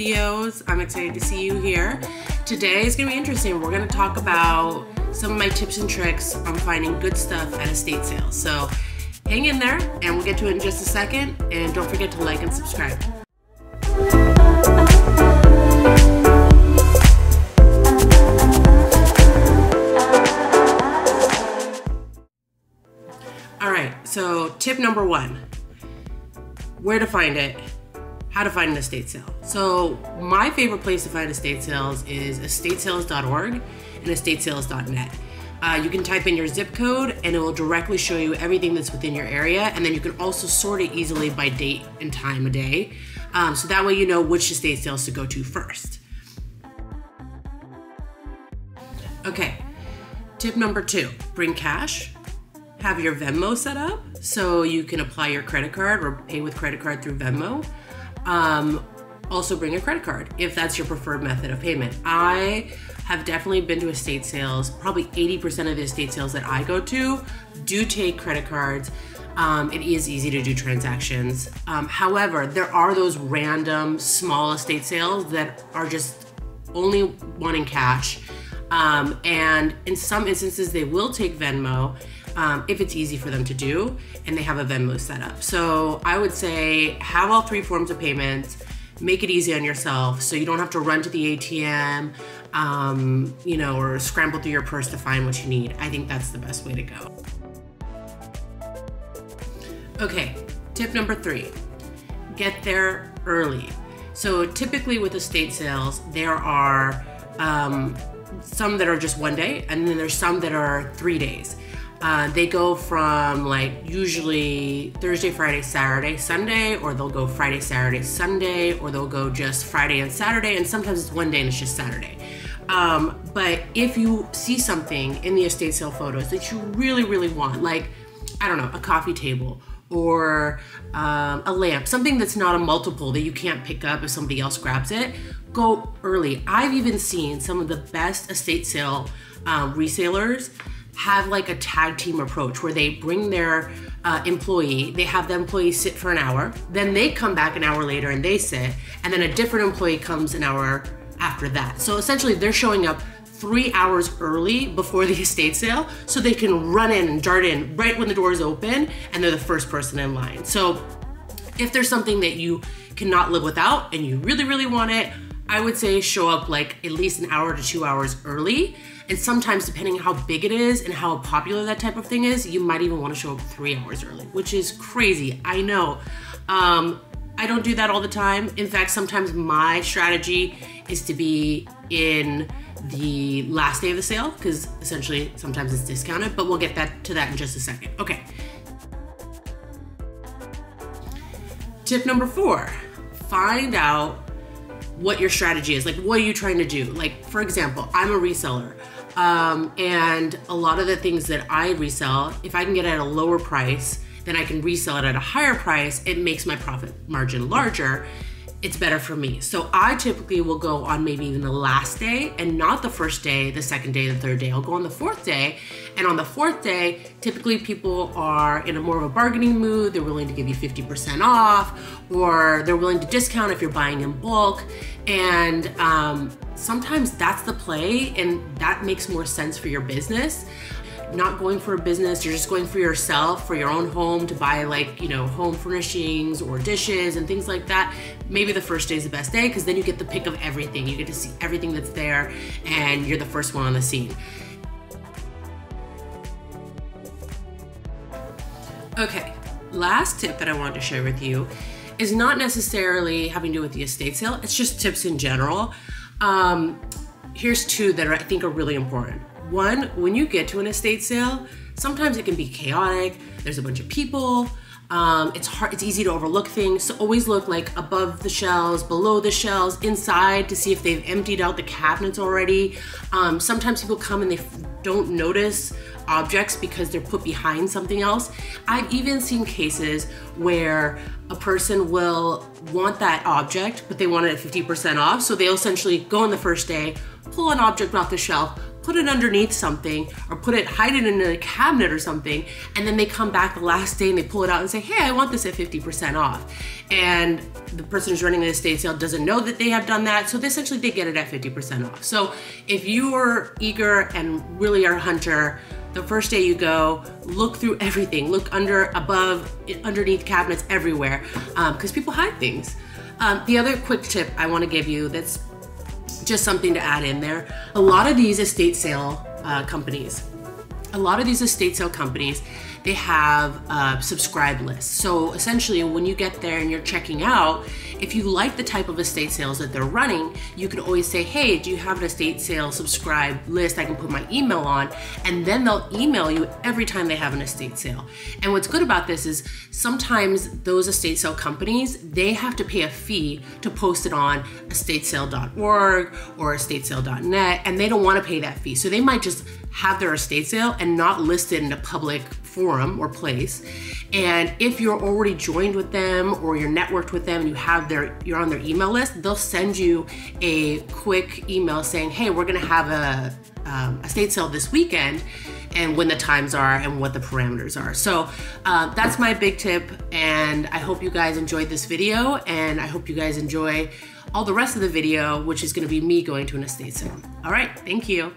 CEOs. I'm excited to see you here. Today is going to be interesting. We're going to talk about some of my tips and tricks on finding good stuff at estate sales. So hang in there and we'll get to it in just a second. And don't forget to like and subscribe. All right, so tip number one, where to find it, how to find an estate sale. So my favorite place to find estate sales is estatesales.org and estatesales.net. You can type in your zip code and it will directly show you everything that's within your area. And then you can also sort it easily by date and time of day. So that way you know which estate sales to go to first. Okay, tip number two, bring cash. Have your Venmo set up so you can apply your credit card or pay with credit card through Venmo. Also bring a credit card if that's your preferred method of payment. I have definitely been to estate sales. Probably 80% of the estate sales that I go to do take credit cards. It is easy to do transactions. However, there are those random small estate sales that are just only wanting cash. And in some instances, they will take Venmo if it's easy for them to do and they have a Venmo set up. So I would say have all three forms of payments, make it easy on yourself so you don't have to run to the ATM, or scramble through your purse to find what you need. I think that's the best way to go. Okay, tip number three, get there early. So typically with estate sales, there are some that are just one day, and then there's some that are 3 days. They go from usually Thursday, Friday, Saturday, Sunday, or they'll go Friday, Saturday, Sunday, or they'll go just Friday and Saturday, and sometimes it's one day and it's just Saturday. But if you see something in the estate sale photos that you really, really want, a coffee table or a lamp, something that's not a multiple that you can't pick up if somebody else grabs it, go early. I've even seen some of the best estate sale resellers have a tag team approach where they bring their employee, they have the employee sit for an hour, then they come back an hour later and they sit, and then a different employee comes an hour after that. So essentially they're showing up 3 hours early before the estate sale so they can run in and dart in right when the doors open and they're the first person in line. So if there's something that you cannot live without and you really, really want it, I would say show up at least an hour to 2 hours early. And sometimes, depending on how big it is and how popular that type of thing is, you might even want to show up 3 hours early, which is crazy. I know. I don't do that all the time. In fact, sometimes my strategy is to be in the last day of the sale because essentially sometimes it's discounted, but we'll get to that in just a second. Okay. Tip number four, find out what your strategy is. What are you trying to do? For example, I'm a reseller. And a lot of the things that I resell, if I can get it at a lower price, then I can resell it at a higher price. It makes my profit margin larger. It's better for me. So I typically will go on maybe even the last day and not the first day, the second day, the third day. I'll go on the fourth day. And on the fourth day, typically people are in a more of a bargaining mood. They're willing to give you 50% off, or they're willing to discount if you're buying in bulk. And sometimes that's the play, and that makes more sense for your business. Not going for a business, you're just going for yourself, for your own home to buy home furnishings or dishes and things like that. Maybe the first day is the best day because then you get the pick of everything. You get to see everything that's there and you're the first one on the scene. Okay, last tip that I wanted to share with you is not necessarily having to do with the estate sale. It's just tips in general. Here's two that I think are really important. One, when you get to an estate sale, sometimes it can be chaotic. There's a bunch of people. It's easy to overlook things. So always look above the shelves, below the shelves, inside to see if they've emptied out the cabinets already. Sometimes people come and they don't notice objects because they're put behind something else. I've even seen cases where a person will want that object, but they want it at 50% off. So they'll essentially go on the first day, pull an object off the shelf, put it underneath something or hide it in a cabinet or something, and then they come back the last day and they pull it out and say, hey, I want this at 50% off. And the person who's running the estate sale doesn't know that they have done that, so essentially they get it at 50% off. So if you are eager and really are a hunter, the first day you go, look through everything, look under, above, underneath cabinets, everywhere, because people hide things. The other quick tip I want to give you that's just something to add in there, a lot of these estate sale companies, they have subscribe lists. So essentially when you get there and you're checking out, if you like the type of estate sales that they're running, you can always say, hey, do you have an estate sale subscribe list I can put my email on? And then they'll email you every time they have an estate sale. And what's good about this is sometimes those estate sale companies, they have to pay a fee to post it on estatesale.org or estatesale.net, and they don't want to pay that fee. So they might just have their estate sale and not list it in a public forum or place. And if you're already joined with them or you're networked with them and you're on their email list, they'll send you a quick email saying, hey, we're gonna have a estate sale this weekend, and when the times are and what the parameters are. So that's my big tip, and I hope you guys enjoyed this video, and I hope you guys enjoy all the rest of the video, which is gonna be me going to an estate sale. All right, thank you.